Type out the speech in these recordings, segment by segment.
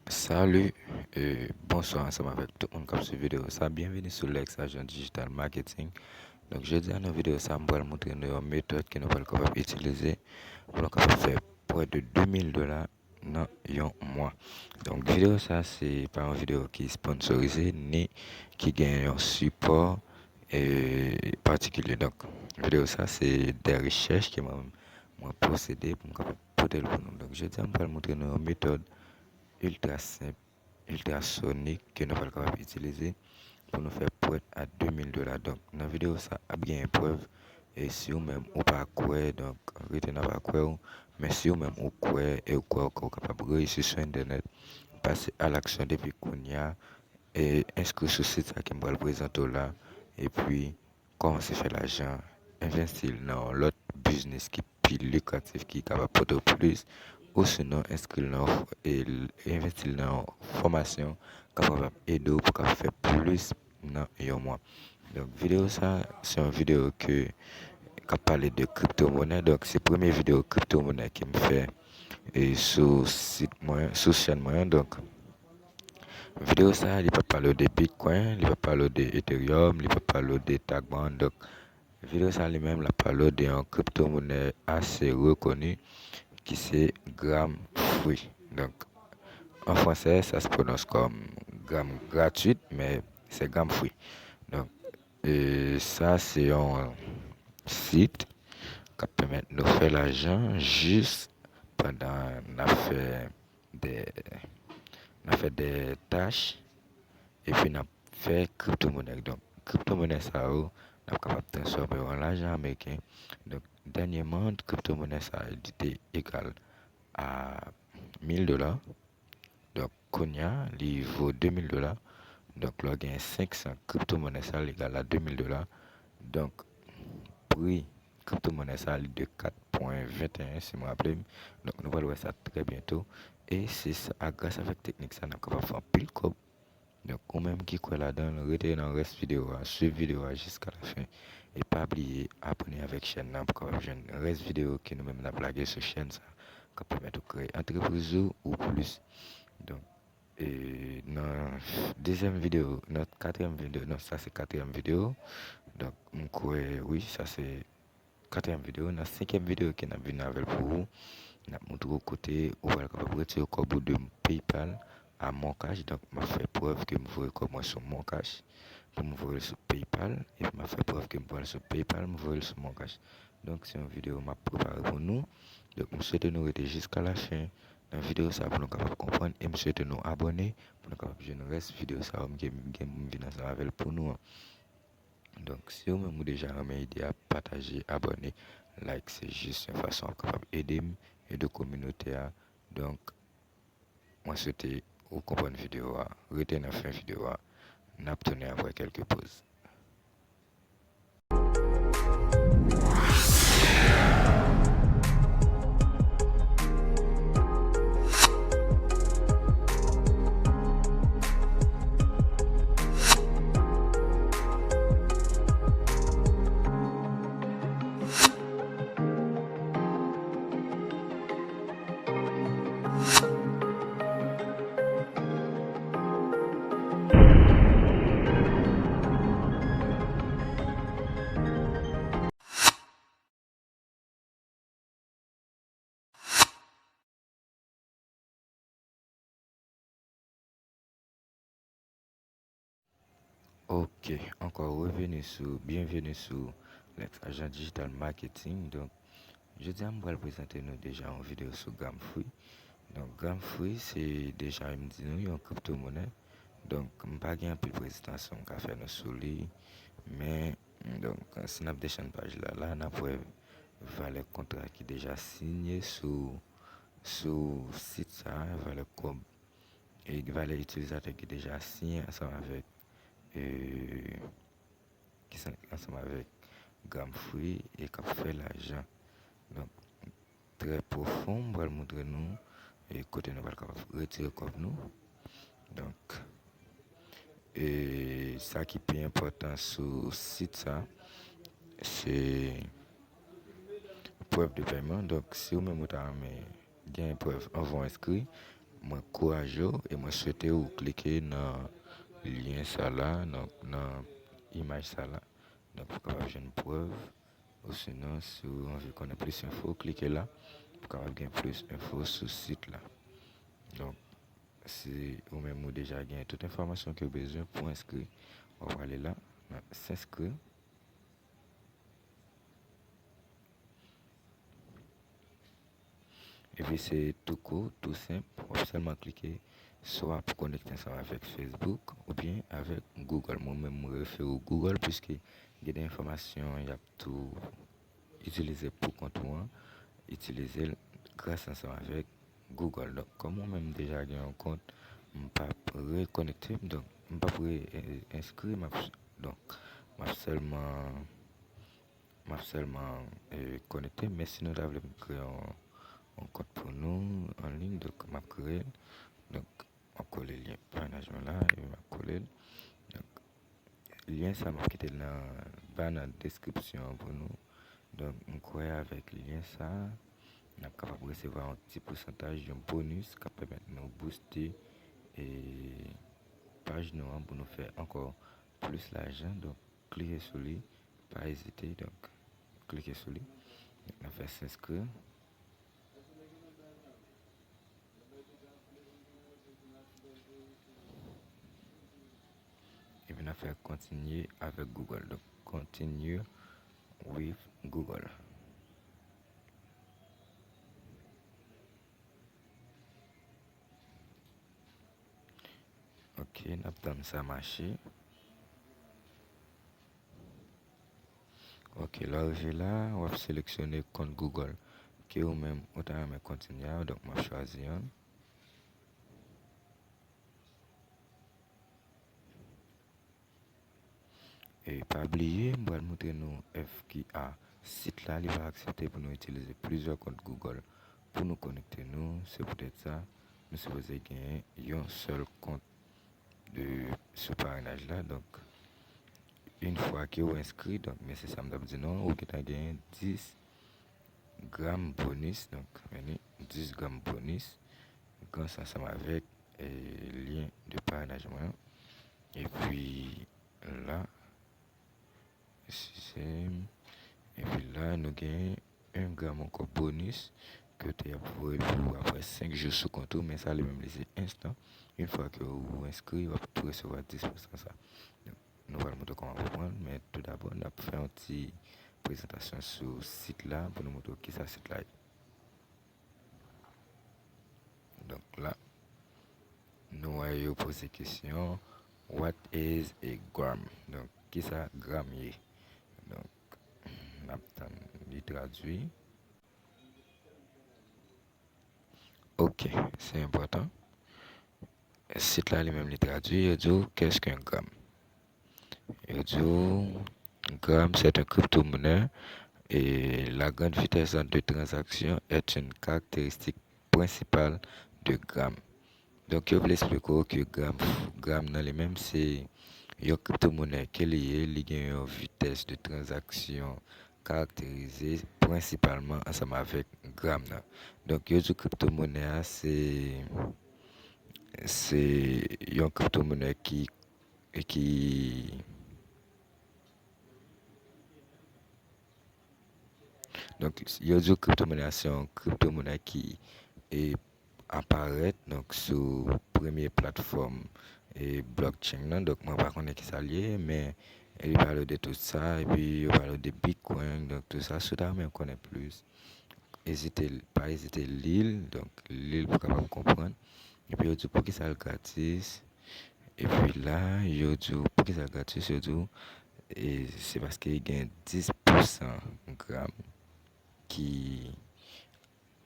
Salut et bonsoir ensemble avec tout le monde qui a suivi vidéo ça. Bienvenue sur l'ex-agent digital marketing. Donc, je dis dans la vidéo ça, je vais vous montrer une méthode que nous allons capable utiliser pour nous capable faire près de $2000 dans un mois. Donc, vidéo ça, c'est pas une vidéo qui est sponsorisée ni qui gagne un support particulier. Donc, vidéo ça, c'est des recherches que moi procédé pour nous capable porter le pour nous. Donc, je dis, je vais vous montrer une méthode ultra simple, ultrasonique que nous sommes capables d'utiliser pour nous faire prêt à $2000. Donc, dans la vidéo, ça a bien une preuve. Et si vous même ou pas quoi, donc, retenez pas quoi, mais si vous même ou quoi et ou quoi, vous capable de réussir sur Internet, passer à l'action depuis qu'on y a et inscrire sur le site qui me le présenter là, et puis commencer à faire l'argent, investir dans l'autre business qui est plus lucratif, qui est capable de porter plus, ou sinon inscrire dans et investir dans une formation capable d'aider pour faire plus dans un mois. Donc, vidéo ça, c'est une vidéo qui parle de crypto-monnaie. Donc, c'est la première vidéo crypto-monnaie qui me fait et sur site moyen, sur chaîne moyen. Donc, vidéo ça, il peut parler de Bitcoin, il peut parler de Ethereum, il peut parler de Tagman. Donc, vidéo ça lui-même, la parle d'une crypto-monnaie assez reconnue qui c'est Gram Free. Donc, en français, ça se prononce comme Gram gratuite, mais c'est Gram Free. Donc, et ça, c'est un site qui permet de faire l'argent juste pendant des, des tâches et puis on fait crypto-monnaie. Donc, crypto-monnaie, ça, on est capable de transformer en l'argent américain. Donc, dernièrement, crypto-monnaie, ça a été égal à $1000. Donc, Konya, il vaut $2000. Donc, là, il y a 500 crypto-monnaies, ça égal à $2000. Donc, prix crypto-monnaie, ça est de 4,21, si je me rappelle. Donc, nous allons voir ça très bientôt. Et c'est ça, grâce à cette technique, ça, nous sommes capables de faire pile cop. Donc, ou même qui croit là-dedans, retenez dans le reste vidéo, suivez vidéo jusqu'à la fin. Et pas oublier abonner avec la chaîne pour que le reste vidéo qui nous même la blaguer sur la chaîne, ça, qui permet de créer entreprise ou plus. Donc, et dans la deuxième vidéo, notre quatrième vidéo, non, ça c'est quatrième vidéo. Donc, oui, ça c'est quatrième vidéo. Dans la cinquième vidéo qui est venue avec pour vous, on a montré au côté où vous êtes capable de retirer au bout de PayPal à mon cash. Donc, je fait preuve que je veux comment sur mon cash pour me voir sur PayPal. Et je fait preuve que je veux sur PayPal, me voir sur mon cash. Donc, c'est une vidéo que je préparée pour nous. Donc, je souhaite nous rester jusqu'à la fin. Dans la vidéo, ça pour nous capable comprendre. Et je souhaite nous abonner pour nous capable de nous reste vidéo ça avec pour nous. Donc, si vous m'avez déjà aidé à partager, abonner, like, c'est juste une façon capable d'aider et de communauté. Donc, moi, c'était vous comprendre la vidéo, retenez la fin vidéo, n'abtenez après quelques pauses. Ok, encore bienvenue sur l'ex-agent digital marketing. Donc, je dis à moi de présenter nous déjà en vidéo sur GramFree. Donc, GramFree, c'est déjà une crypto-monnaie. Donc, je n'ai pas de présentation qu'a fait nous sur lui. Mais, donc, si on a des page là, on a pour le contrat qui est déjà signé sur site ça, et valeur utilisateur qui est déjà signé ensemble avec ensemble avec Gramfree et qui fait l'argent. Donc, très profond, on va le montrer nous et côté nous va le retirer comme nous. Donc, et ça qui est plus important sur le site, ça, c'est preuve de paiement. Donc, si vous même avez une preuve, on va inscrire. moi courageux et moi souhaiter ou cliquer dans lien ça là, dans image ça là. Donc pour capable une preuve ou sinon si vous voulez connaître plus d'infos, cliquez là pour capable gagner plus d'infos sur ce site là. Donc si vous même ou déjà gagné toute information que vous avez besoin pour inscrire, on va aller là, s'inscrire. Et puis c'est tout court, tout simple. On va seulement cliquer soit pour connecter ensemble avec Facebook ou bien avec Google. Moi-même, je réfère au Google puisque il y a des informations, il y a tout utilisé pour compte moi, utiliser grâce ensemble avec Google. Donc, comme moi-même déjà j'ai un compte, je ne peux pas reconnecter, donc je ne peux pas inscrire, donc je seulement connecté, mais sinon, je vais créer un compte pour nous en ligne, donc je vais créer, donc on colle le lien parrainagement là, et je vais coller, donc le lien ça m'a quitté dans la description pour nous, donc on croit avec le lien ça, on est capable de recevoir un petit pourcentage d'un bonus qui permet de nous booster et page nous pour nous faire encore plus l'argent, donc cliquez sur lui, pas hésiter, donc cliquez sur lui, on fait s'inscrire. Et puis on fait continuer avec Google, donc continue with Google. Ok, on attend ça marcher. Ok, là arrivé là, on va sélectionner compte Google. Ok, ou même autant mais continuer, donc moi choisir. Et pas oublier, je vais montrer nous FQA site là, il va accepter pour nous utiliser plusieurs comptes Google pour nous connecter nous. C'est peut-être ça. Nous supposons gagner un seul compte de ce parrainage là. Donc une fois que vous inscrit, donc mais c'est ça me dit non, vous avez gagné 10 grammes bonus. Donc 10 grammes bonus grâce ensemble avec le lien de parrainagement. Et puis là, système. Et puis là, nous gagnons 1 gramme encore bonus que tu as pour après 5 jours sur compte, mais ça, les même laisser instant. Une fois que vous inscrivez, vous pouvez recevoir 10% ça. Donc, nous allons montrer comment prendre, mais tout d'abord, on a fait une petite présentation sur ce site là pour nous montrer qui c'est ce site là. Donc là, nous allons poser la question, what is a gram? Donc, qui c'est gramme? Donc, on a traduit. Ok, c'est important. Ce site là lui-même les traduit, il dit qu'est-ce qu'un gramme? Il dit gramme c'est un crypto-monnaie et la grande vitesse de transaction est une caractéristique principale de gramme. Donc je vais expliquer que gramme dans les mêmes c'est une crypto-monnaie qui est liée à une vitesse de transaction caractérisée principalement ensemble avec gramme. Donc je dis crypto-monnaie c'est une crypto-monnaie qui donc il y a une crypto-monnaie c'est une crypto-monnaie qui est apparaît donc sur première plateforme et blockchain là. Donc moi pas connais qui ça lié mais il parle de tout ça et puis il parle de Bitcoin donc tout ça ça même connaît plus hésiter pas hésiter l'île donc l'île pour capable comprendre et puis il dit pour qui ça le gratis. Et puis là, je dis, pour que ça gratuit, je dis, et c'est parce qu'il y a 10% gramme qui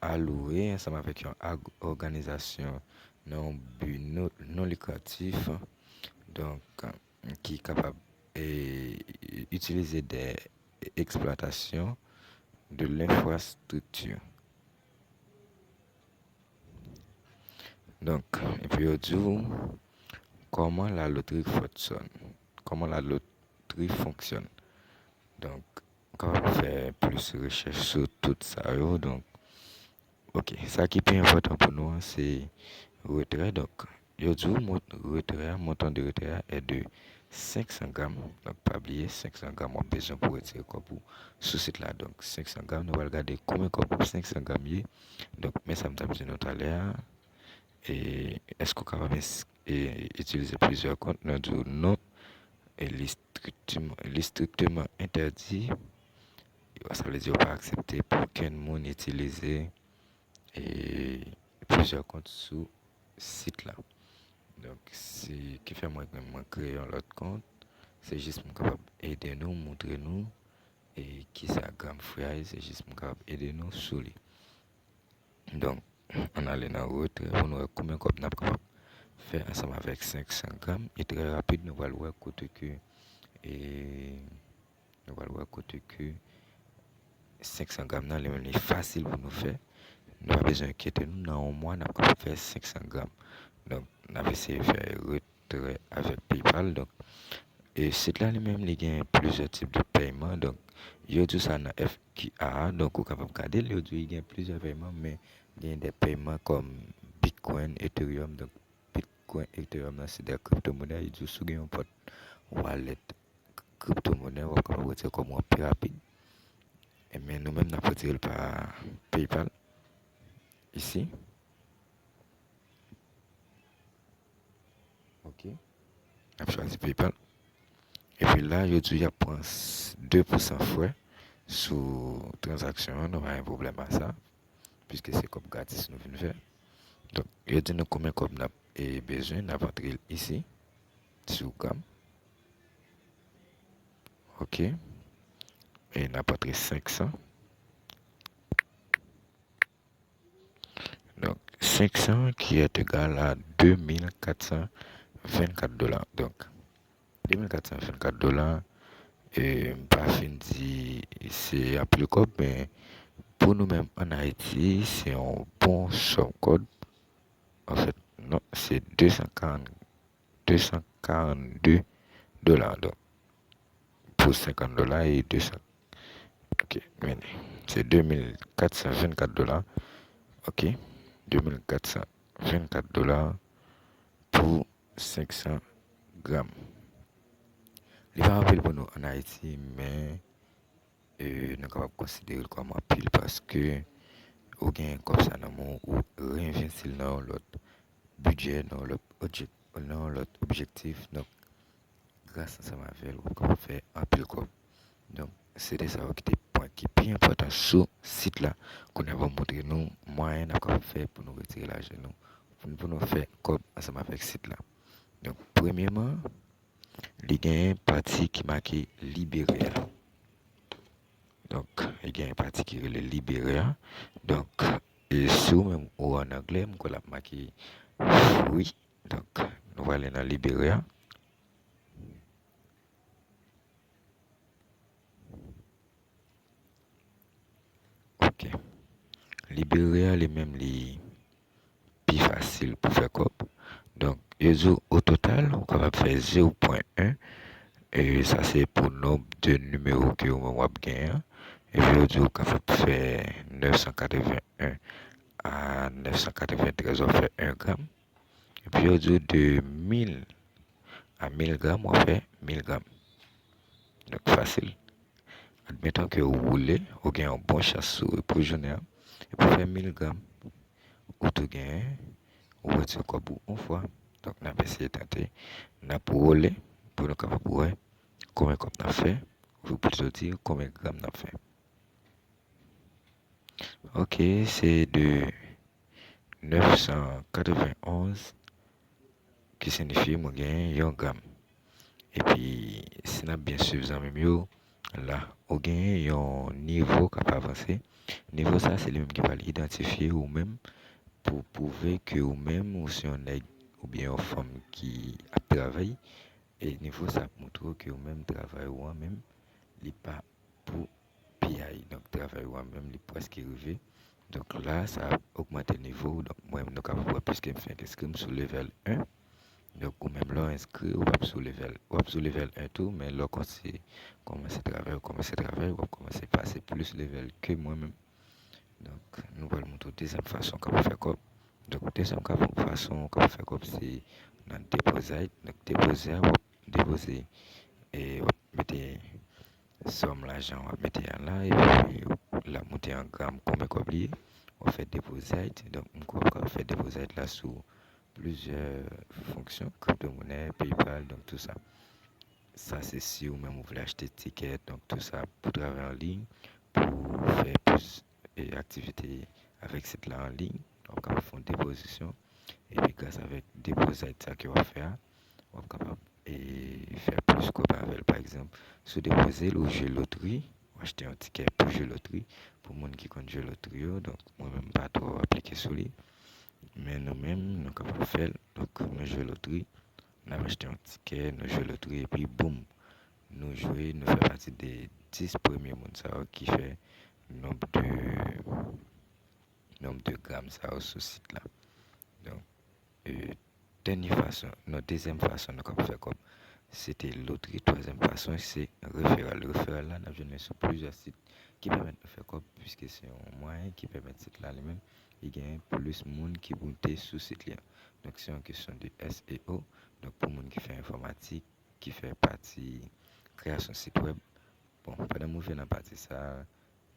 alloué ensemble avec une organisation non but non lucratif, donc qui est capable d'utiliser des exploitations de l'infrastructure. Donc, et puis je dis, comment la loterie fonctionne. Comment la loterie fonctionne. Donc, quand on fait plus de recherche sur tout ça, donc, ok, ça qui est important pour nous, c'est retrait. Donc, yo dit retrait, montant de retrait est de 500 grammes. Donc, pas oublier 500 grammes, on a besoin pour retirer quoi pour ce site là. Donc, 500 grammes, nous allons regarder combien de 500 grammes y est. Donc, mais ça me tape dit tout à l'heure. Et est-ce qu'on est capable d'utiliser plusieurs comptes? Nous disons non. Et les strictement interdit. Ça veut dire pas accepter pour qu'un monde utilise et plusieurs comptes sur site là. Donc, c'est qui fait moi créer un autre compte. C'est juste pour capable aider nous, montrer nous et qui ça gamme frère, c'est juste pour capable aider nous sur lui. Donc, on allait dans la route pour nous voir combien de nous capable faire ensemble avec 500 grammes. Et très rapide, nous allons voir côté que et nous allons voir côté que 500 grammes là, c'est facile pour nous faire. Nous avons besoin d'inquiéter nous dans un mois, nous avons faire 500 grammes. Donc, nous avons essayé de faire retrait avec PayPal. Donc, et c'est là lui-même, il y a plusieurs types de paiements. Donc, il y a tout ça dans FQA. Donc, vous pouvez regarder, il y a plusieurs paiements, mais il y a des paiements comme Bitcoin, Ethereum. Donc, Bitcoin, Ethereum, c'est des crypto-monnaies. Il y a sur un porte wallet crypto-monnaie, on peut retirer comme un plus rapide. Et mais nous-mêmes, nous avons retiré par PayPal. Ici. OK. On a choisi PayPal. Et puis là, il y a 2% frais sur transaction. Nous avons un problème à ça, puisque c'est comme gratis nous venons faire. Donc, il dit nous combien comme nous avons besoin. Nous avons entré ici, sur GAM. OK. Et nous avons entré 500. Donc, 500 qui est égal à 2424 dollars. Donc, 2424 dollars. Et pas fin dit, c'est applicable, mais pour nous-mêmes en Haïti, c'est un bon code. En fait, non, c'est 242 dollars. Donc, pour 50 dollars et 200. Ok, c'est 2424 dollars. Ok, 2424 dollars pour 500 grammes. Il va rappeler pour nous en Haïti, mais nous sommes capables de considérer comme un pile parce que ou gain comme ça dans mon ou réinvestir dans l'autre budget, dans l'autre objectif. Donc, grâce à ça, ma ville, on peut faire un pile comme. Donc, c'est des points qui sont plus importants sur le site là qu'on a montré nous moyens à faire pour nous retirer l'argent pour nous faire comme ensemble avec le site là. Donc, premièrement, il y a une partie qui marque libéré. Donc, il y a une partie qui est libéré. Donc, et sous même ou en anglais, on a marqué oui. Donc, nous allons dans Libéria. OK. Libéria, les mêmes les plus facile pour faire cop. Donc, au total, on va faire 0.1. Et ça, c'est pour le nombre de numéros que on va gagner. Et puis, on va faire 981 à 993, on fait 1 gramme. Et puis, de 1000 à 1000 grammes, on fait 1000 grammes. Donc, facile. Admettons que vous roulez, vous avez un bon chasse pour journée, et pour faire 1000 grammes, vous avez ou retirez quoi pour une fois. Donc, on a essayé de tenter, on a pour rouler, pour nous capables pour combien on a fait, ou plutôt dire combien de grammes on a fait. Ok, c'est de 991 qui signifie que j'ai 1 gramme. Et puis, si on a bien suffisamment mieux, là, on gagne un niveau qui va avancer. Niveau ça, c'est le même qui va l'identifier ou même pour prouver que ou même ou si on est ou bien une femme qui a travaillé et niveau ça montre que ou même travail ou même il pas pour PI donc travail ou même il presque arrivé. Donc là ça a augmenté le niveau donc moi même capable puisque me fait inscrire sur level 1. Donc, ou même là, inscrit, ou pas sur level 1 tout, mais là, quand c'est commencer à travailler, ou commencer à passer plus level que moi-même. Donc, nous allons montrer deuxième façon qu'on va faire quoi. Donc, deuxième façon qu'on fait comme c'est dans déposit. Donc, déposer et mettez somme l'argent, on va mettre là et puis la monter en gramme comme oublié. On fait déposit. Donc, on fait déposit là sous plusieurs fonctions, crypto-monnaie, PayPal, donc tout ça. Ça, c'est si ou même vous voulez acheter des tickets, donc tout ça pour travailler en ligne, pour faire plus d'activités avec cette là en ligne. Donc, on va faire une déposition et puis grâce avec déposit ça qu'on va faire, on va capable et faire plus qu'on avec par exemple se déposer ou jouer loterie, ou acheter un ticket pour jouer loterie pour les gens qui comptent jouer loterie, donc moi-même pas trop appliqué sur lui. Mais nous-mêmes, nous capables de faire, donc nous jouons loterie, nous avons acheté un ticket, nous jouons loterie et puis boum, nous jouons, nous faisons partie des 10 premiers mondes qui fait nombre de, nombre de grammes ça sur ce site là. Donc, dernière façon, notre deuxième façon, nous avons fait comme c'était loterie. Troisième façon, c'est référal. Le référal là, nous avons sur plusieurs sites qui permettent de faire comme, puisque c'est un moyen qui permet de site là lui-même, il y a plus de monde qui monte sur ce site là. Donc, c'est une question de SEO. Donc, pour les gens qui fait informatique, qui fait partie création site web, bon, pendant que nous faisons partie ça,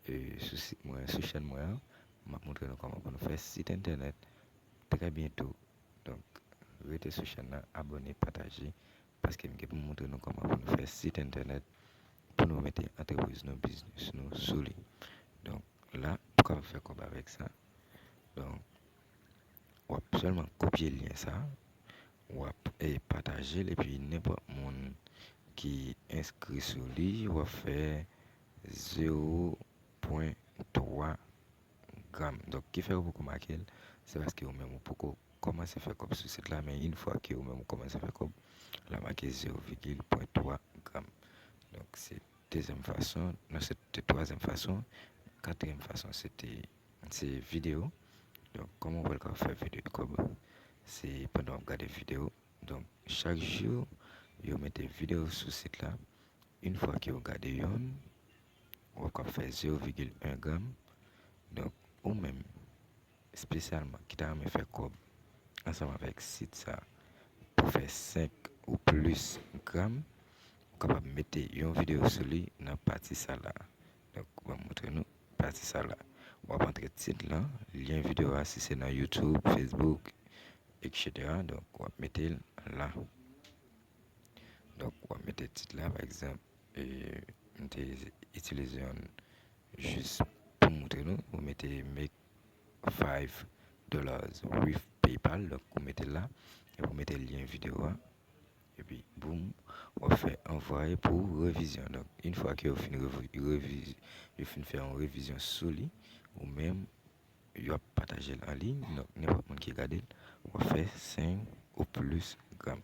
sur site moi, sur chaîne moi, je vais montrer comment on fait site internet très bientôt. Donc, restez sur la chaîne, abonnez, partagez, parce que je vais vous montrer comment on fait site internet pour nous mettre entreprise, nos business, nous sur lui. Donc, là, pourquoi on fait comme avec ça? Donc, on va seulement copier le lien ça, on va partager, et puis n'importe monde qui inscrit sur lui, on va faire 0,3 grammes. Donc, qui fait beaucoup marquer, c'est parce que vous-même, pour commencer à faire comme ce site là, mais une fois que vous-même commencez à faire comme la marqué 0,3 grammes. Donc, c'est deuxième façon, non, c'était troisième façon. Quatrième façon, c'est vidéo. Donc, comment on va faire vidéo comme c'est pendant regarder vidéo. Donc, chaque jour, vous mettez vidéo sur ce site là. Une fois que vous regardez une, on va faire 0,1 gramme. Donc, ou même, spécialement, qui t'a fait comme ensemble avec site ça, pour faire 5 ou plus grammes, capable de mettre une vidéo sur lui dans la partie ça là. Donc, on va montrer nous partie ça là. On va montrer le titre là, lien vidéo si c'est dans YouTube, Facebook, etc. Donc, on va mettre là. Donc, on va mettre le titre là, par exemple, et utiliser juste pour montrer nous, vous mettez make $5 with PayPal. Donc, vous mettez là et vous mettez le lien vidéo. Et puis, boum, on fait envoyer pour révision. Donc, une fois que vous finissez faire une révision sur lui, ou même, vous va partager en ligne, donc n'importe qui regarde, on va faire 5 ou plus grammes.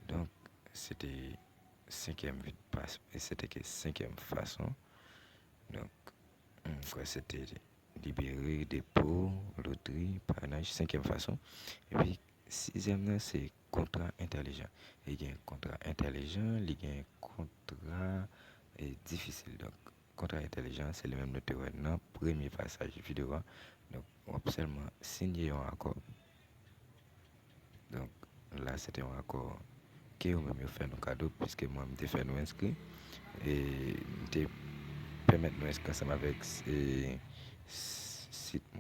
Donc, c'était cinquième passe, et c'était que cinquième façon. Donc, c'était libérer, dépôt, loterie, parrainage, cinquième façon. Et puis, sixième, c'est contrat intelligent. Il y a un contrat intelligent, il y a un contrat difficile. Donc, contrat intelligent, c'est le même noté dans le premier passage vidéo. Donc, on peut seulement signer un accord. Donc, là, c'était un accord que vous-même fait un cadeau, puisque moi, je fait nous inscrire. Et je permettre nous inscrire ensemble avec site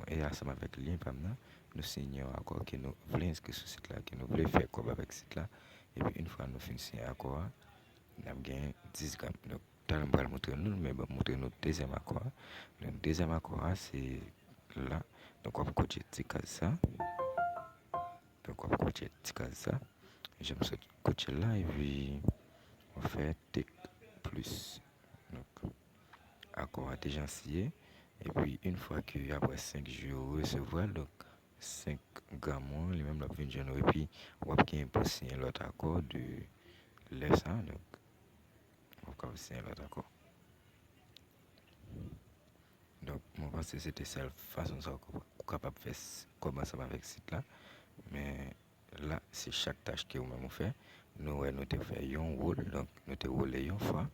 et ensemble avec le lien nous signons un accord que nous voulons inscrire sur ce site là, que nous voulons faire quoi avec ce site là. Et puis une fois nous finissons l'accord, nous avons gagné 10 grammes. Donc, on va montrer nous, mais montrer notre deuxième accord. Le deuxième accord, c'est là. Donc, on va cocher ça. Donc, on va cocher ça. Je me suis coché là et puis on fait tic plus. Donc, accord a déjà signé. Et puis, une fois qu'après 5 jours, recevoir donc 5 grammes, les mêmes la fin de journée, et puis, on va bien pour signer l'autre accord de l'ESA. Donc, on va signer l'autre accord. Donc, moi, je pense que c'était la façon dont on est capable de faire commencer avec ce site là. Mais là, c'est chaque tâche que vous-même fait. Nous, nous te fait un rôle, donc nous te roulé une fois.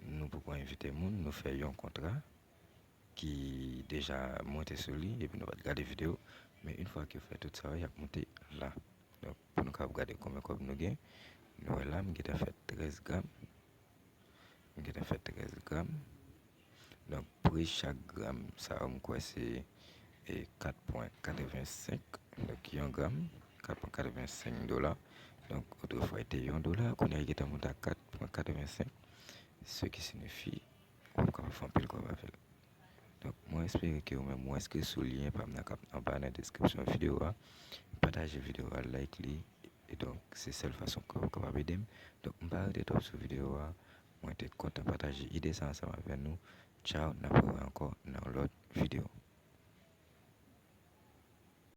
Nous pouvons inviter les gens, nous faire un contrat qui déjà monté sur lui et puis nous va regarder vidéo Mais une fois que vous faites tout ça, il y a monté là. Donc, pour nous regarder combien de nous gagnons, nous là, nous avons fait 13 grammes. Nous avons fait 13 grammes. Donc, pour chaque gramme, ça va quoi c'est 4,85. Donc, 1 gramme, 4,85 dollars. Donc, autrefois, c'était 1 dollar. Qu'on a été monté à 4,85. Ce qui signifie qu'on va faire un peu comme avec. Donc, moi, j'espère que vous-même, moi, est-ce que ce lien en bas dans la description de la vidéo, partagez la vidéo, like-les. Et donc, c'est la seule façon que vous pouvez aider. Donc, je vais arrêter sur cette vidéo. Moi, j'étais content de partager l'idée ensemble avec nous. Ciao, on se revoit encore dans l'autre vidéo.